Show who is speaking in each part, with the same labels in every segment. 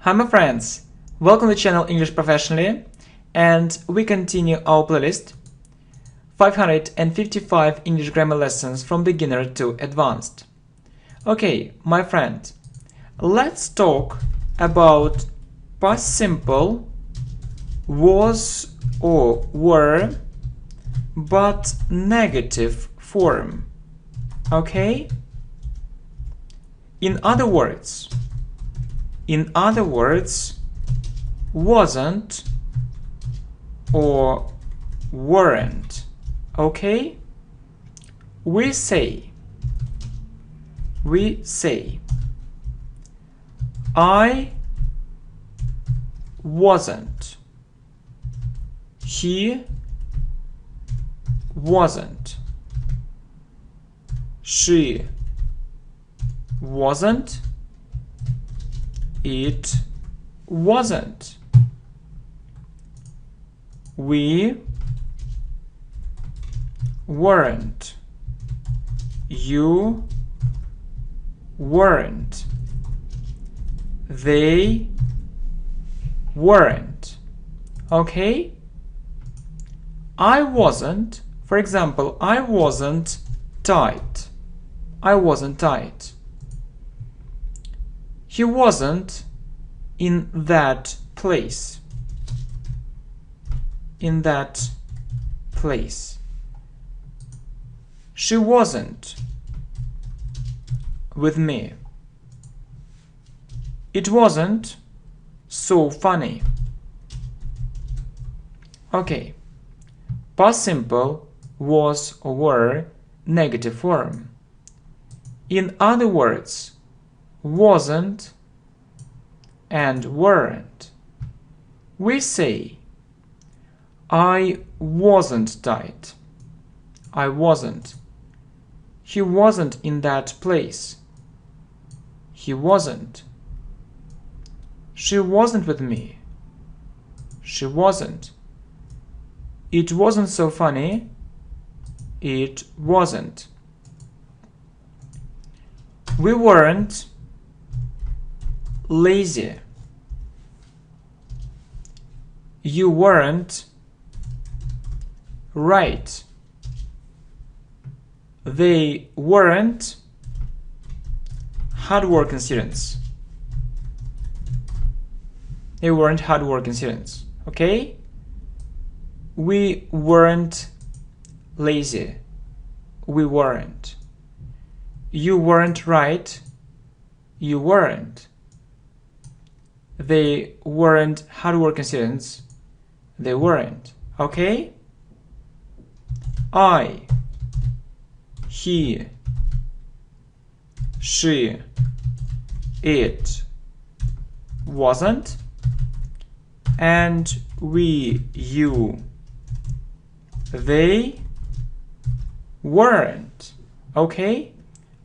Speaker 1: Hi my friends, welcome to the channel English Professionally, and we continue our playlist 555 English grammar lessons from beginner to advanced. Okay, my friend, let's talk about past simple was or were but negative form. Okay? In other words, wasn't or weren't. Okay? We say, I wasn't. He wasn't. She wasn't. It wasn't. We weren't. You weren't. They weren't. Okay? I wasn't, for example, I wasn't tight. I wasn't tight. He wasn't in that place. In that place. She wasn't with me. It wasn't so funny. Okay. Past simple was or were negative form. In other words, wasn't and weren't. We say, I wasn't tight. I wasn't. He wasn't in that place. He wasn't. She wasn't with me. She wasn't. It wasn't so funny. It wasn't. We weren't lazy. You weren't right. They weren't hard-working students. They weren't hard-working students. Okay? We weren't lazy. We weren't. You weren't right. You weren't. They weren't hard-working students. They weren't. Okay? I, he, she, it wasn't, and we, you, they weren't. Okay?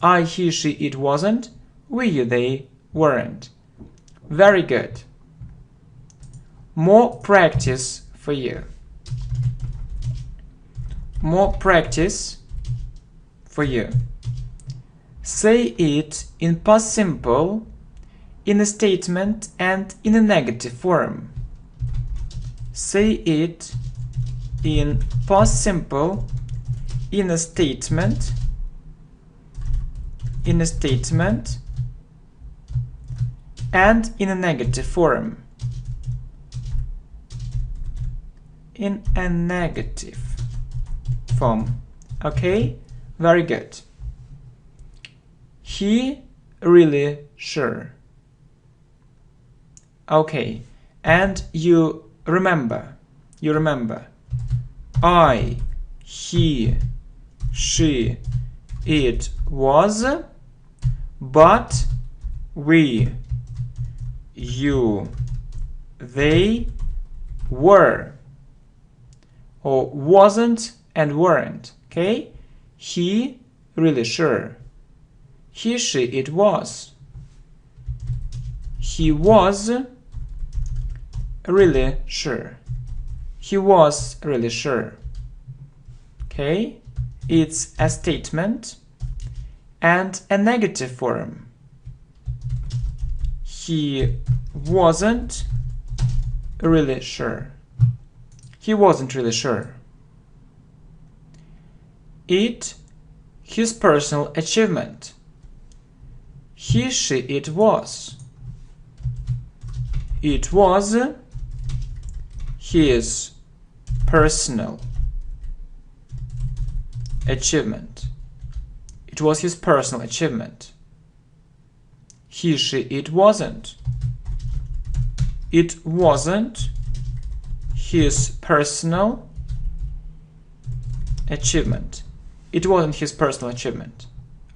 Speaker 1: I, he, she, it wasn't, we, you, they weren't. Very good. More practice for you. More practice for you. Say it in past simple, in a statement and in a negative form. Say it in past simple, in a statement, and in a negative form. In a negative form. Okay? Very good. He really sure. Okay. And you remember. I, he, she, it was, but we, you, they were. Or wasn't and weren't. Okay? He really sure. He, she, it was. He was really sure. He was really sure. Okay? It's a statement and a negative form. He wasn't really sure. He wasn't really sure. It his personal achievement. He, she, it was. It was his personal achievement. It was his personal achievement. He, she, it wasn't. It wasn't his personal achievement. It wasn't his personal achievement.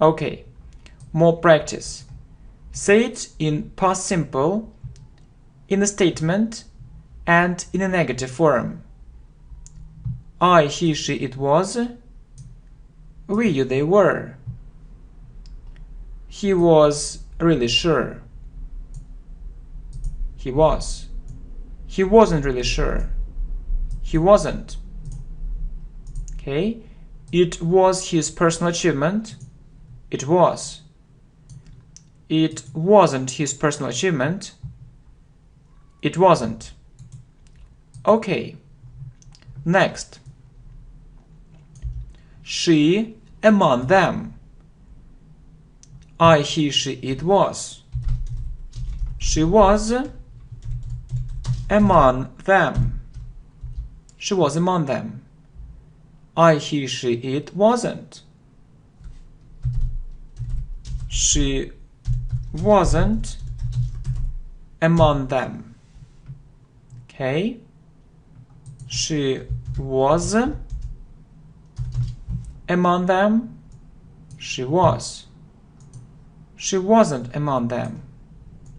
Speaker 1: Okay, more practice. Say it in past simple, in a statement, and in a negative form. I, he, she, it was. We, you, they were. He was really sure. He was. He wasn't really sure. He wasn't. Okay? It was his personal achievement. It was. It wasn't his personal achievement. It wasn't. Okay. Next. She among them. I, he, she, it was. She was among them. She was among them. I, he, she, it wasn't. She wasn't among them. Okay? She was among them. She was. She wasn't among them.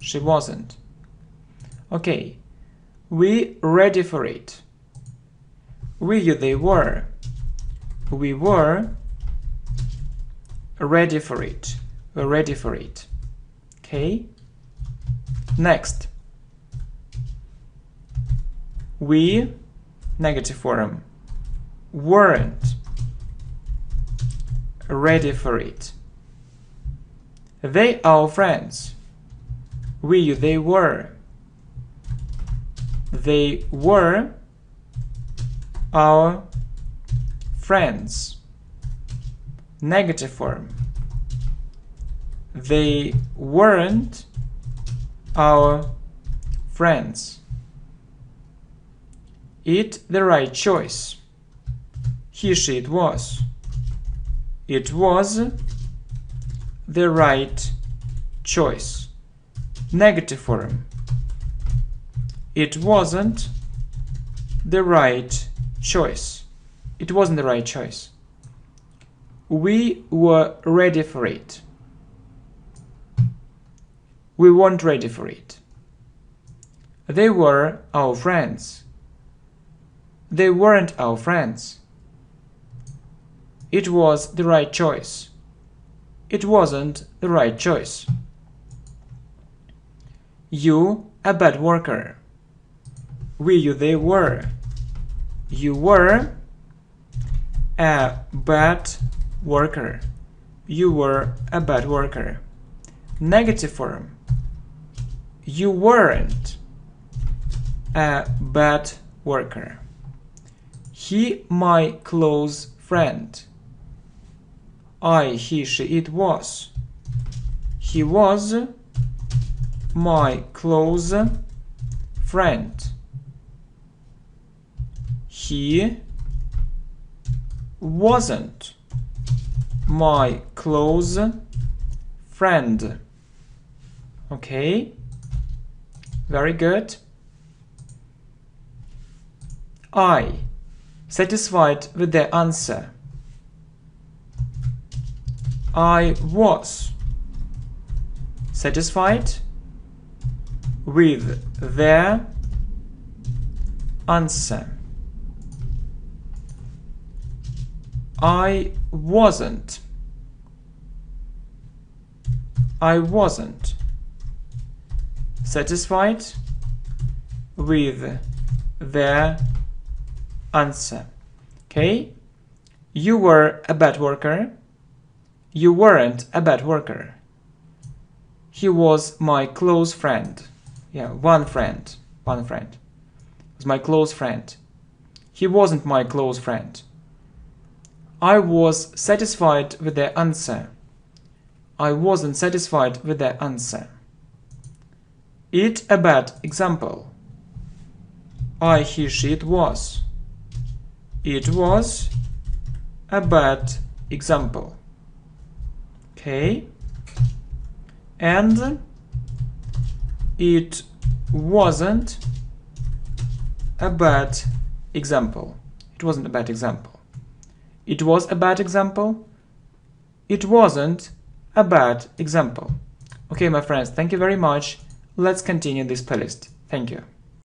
Speaker 1: She wasn't. Okay. We ready for it. We, you, they were. We were ready for it. We're ready for it. Okay? Next. We, negative form, weren't ready for it. They, our friends. We, you, they were. They were our friends. Negative form. They weren't our friends. It the right choice. He, she, it was. It was the right choice. Negative form. It wasn't the right choice. It wasn't the right choice. We were ready for it. We weren't ready for it. They were our friends. They weren't our friends. It was the right choice. It wasn't the right choice. You, a bad worker. We, you, they were. You were a bad worker. You were a bad worker. Negative form. You weren't a bad worker. He, my close friend. I, he, she, it was. He was my close friend. He wasn't my close friend. Okay, very good. I, satisfied with the answer. I was satisfied with the answer. I wasn't satisfied with the answer. Okay? You were a bad worker. You weren't a bad worker. He was my close friend. Yeah, one friend. One friend. It was my close friend. He wasn't my close friend. I was satisfied with their answer. I wasn't satisfied with their answer. It a bad example. I, he, she, it was. It was a bad example. Okay. And it wasn't a bad example. It wasn't a bad example. It was a bad example. It wasn't a bad example. Okay, my friends, thank you very much. Let's continue this playlist. Thank you.